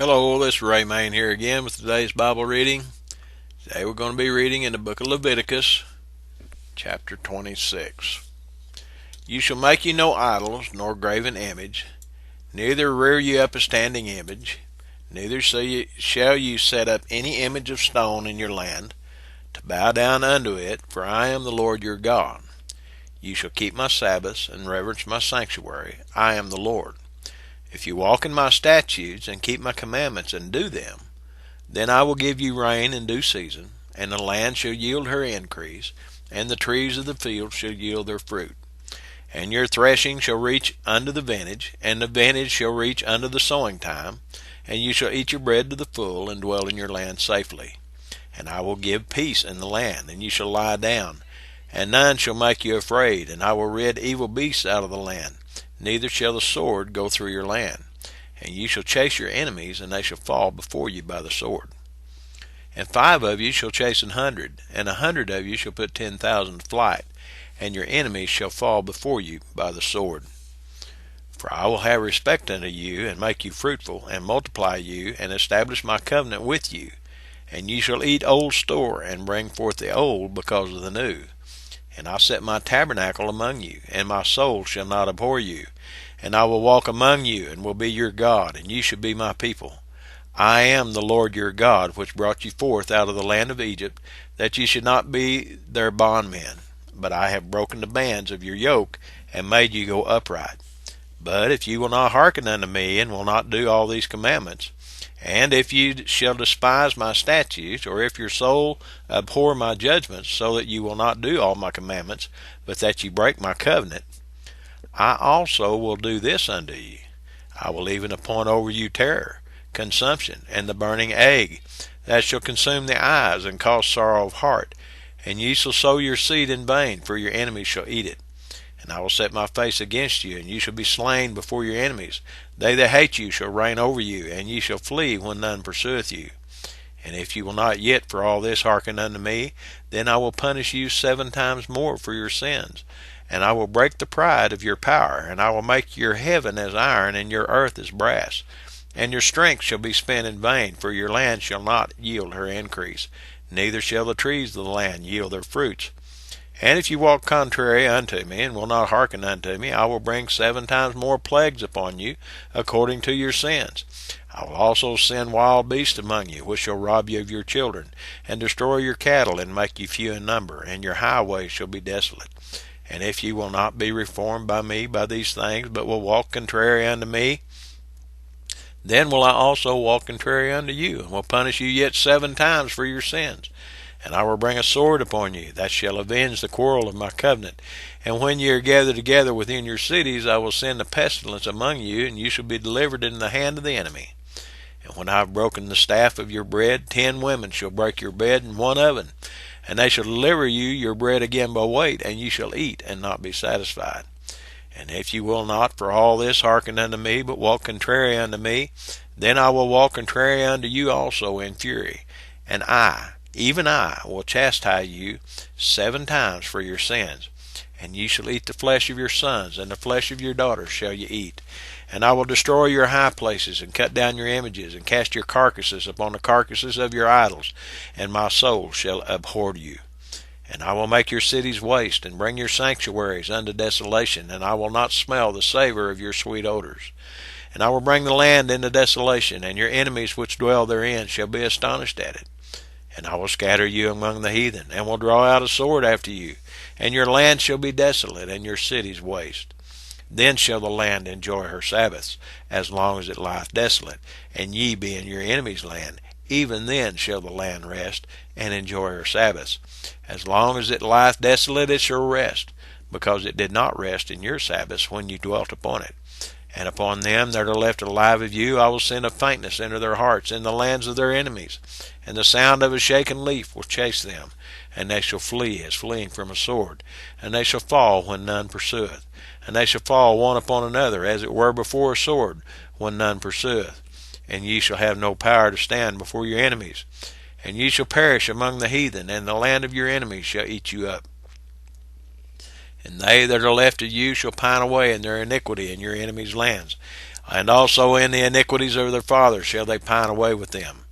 Hello, this is Ray Main here again with today's Bible reading. Today we're going to be reading in the book of Leviticus, chapter 26. You shall make you no idols, nor graven image, neither rear you up a standing image, neither shall you set up any image of stone in your land, to bow down unto it, for I am the Lord your God. You shall keep my Sabbaths, and reverence my sanctuary. I am the Lord. If you walk in my statutes, and keep my commandments, and do them, then I will give you rain in due season, and the land shall yield her increase, and the trees of the field shall yield their fruit. And your threshing shall reach unto the vintage, and the vintage shall reach unto the sowing time, and you shall eat your bread to the full, and dwell in your land safely. And I will give peace in the land, and you shall lie down, and none shall make you afraid, and I will rid evil beasts out of the land, neither shall the sword go through your land. And you shall chase your enemies, and they shall fall before you by the sword. And 5 of you shall chase 100, and 100 of you shall put 10,000 to flight, and your enemies shall fall before you by the sword. For I will have respect unto you, and make you fruitful, and multiply you, and establish my covenant with you. And you shall eat old store, and bring forth the old because of the new. And I set my tabernacle among you, and my soul shall not abhor you. And I will walk among you, and will be your God, and ye shall be my people. I am the Lord your God, which brought you forth out of the land of Egypt, that ye should not be their bondmen. But I have broken the bands of your yoke, and made you go upright. But if you will not hearken unto me, and will not do all these commandments, and if you shall despise my statutes, or if your soul abhor my judgments, so that you will not do all my commandments, but that you break my covenant, I also will do this unto you. I will even appoint over you terror, consumption, and the burning ague, that shall consume the eyes, and cause sorrow of heart. And ye shall sow your seed in vain, for your enemies shall eat it. And I will set my face against you, and you shall be slain before your enemies. They that hate you shall reign over you, and ye shall flee when none pursueth you. And if you will not yet for all this hearken unto me, then I will punish you 7 times more for your sins. And I will break the pride of your power, and I will make your heaven as iron, and your earth as brass. And your strength shall be spent in vain, for your land shall not yield her increase, neither shall the trees of the land yield their fruits. And if you walk contrary unto me, and will not hearken unto me, I will bring 7 times more plagues upon you, according to your sins. I will also send wild beasts among you, which shall rob you of your children, and destroy your cattle, and make you few in number, and your highways shall be desolate. And if ye will not be reformed by me by these things, but will walk contrary unto me, then will I also walk contrary unto you, and will punish you yet 7 times for your sins. And I will bring a sword upon you, that shall avenge the quarrel of my covenant. And when ye are gathered together within your cities, I will send a pestilence among you, and you shall be delivered into the hand of the enemy. And when I have broken the staff of your bread, 10 women shall break your bread in one oven, and they shall deliver you your bread again by weight, and ye shall eat, and not be satisfied. And if you will not for all this hearken unto me, but walk contrary unto me, then I will walk contrary unto you also in fury. And I, even I, will chastise you 7 times for your sins. And ye shall eat the flesh of your sons, and the flesh of your daughters shall ye eat. And I will destroy your high places, and cut down your images, and cast your carcasses upon the carcasses of your idols, and my soul shall abhor you. And I will make your cities waste, and bring your sanctuaries unto desolation, and I will not smell the savor of your sweet odors. And I will bring the land into desolation, and your enemies which dwell therein shall be astonished at it. And I will scatter you among the heathen, and will draw out a sword after you, and your land shall be desolate, and your cities waste. Then shall the land enjoy her Sabbaths, as long as it lieth desolate, and ye be in your enemy's land. Even then shall the land rest, and enjoy her Sabbaths. As long as it lieth desolate, it shall rest, because it did not rest in your Sabbaths when you dwelt upon it. And upon them that are left alive of you I will send a faintness into their hearts in the lands of their enemies, and the sound of a shaken leaf will chase them, and they shall flee as fleeing from a sword, and they shall fall when none pursueth, and they shall fall one upon another, as it were before a sword, when none pursueth. And ye shall have no power to stand before your enemies, and ye shall perish among the heathen, and the land of your enemies shall eat you up. And they that are left of you shall pine away in their iniquity in your enemies' lands. And also in the iniquities of their fathers shall they pine away with them.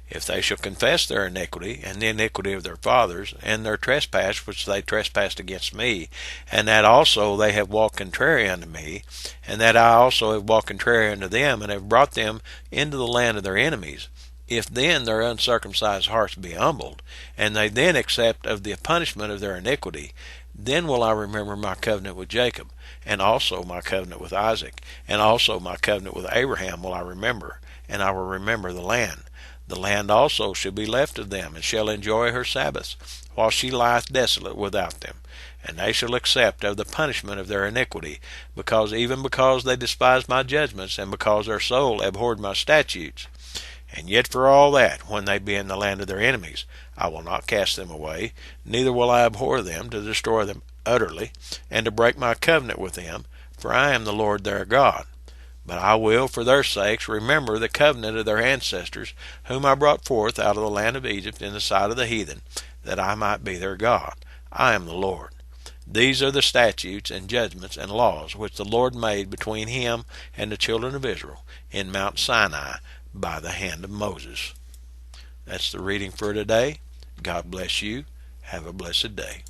If they shall confess their iniquity, and the iniquity of their fathers, and their trespass which they trespassed against me, and that also they have walked contrary unto me, and that I also have walked contrary unto them, and have brought them into the land of their enemies, if then their uncircumcised hearts be humbled, and they then accept of the punishment of their iniquity, then will I remember my covenant with Jacob, and also my covenant with Isaac, and also my covenant with Abraham will I remember, and I will remember the land. The land also shall be left of them, and shall enjoy her Sabbaths, while she lieth desolate without them. And they shall accept of the punishment of their iniquity, even because they despised my judgments, and because their soul abhorred my statutes. And yet for all that, when they be in the land of their enemies, I will not cast them away, neither will I abhor them, to destroy them utterly, and to break my covenant with them, for I am the Lord their God. But I will, for their sakes, remember the covenant of their ancestors, whom I brought forth out of the land of Egypt in the sight of the heathen, that I might be their God. I am the Lord. These are the statutes and judgments and laws which the Lord made between him and the children of Israel in Mount Sinai by the hand of Moses. That's the reading for today. God bless you. Have a blessed day.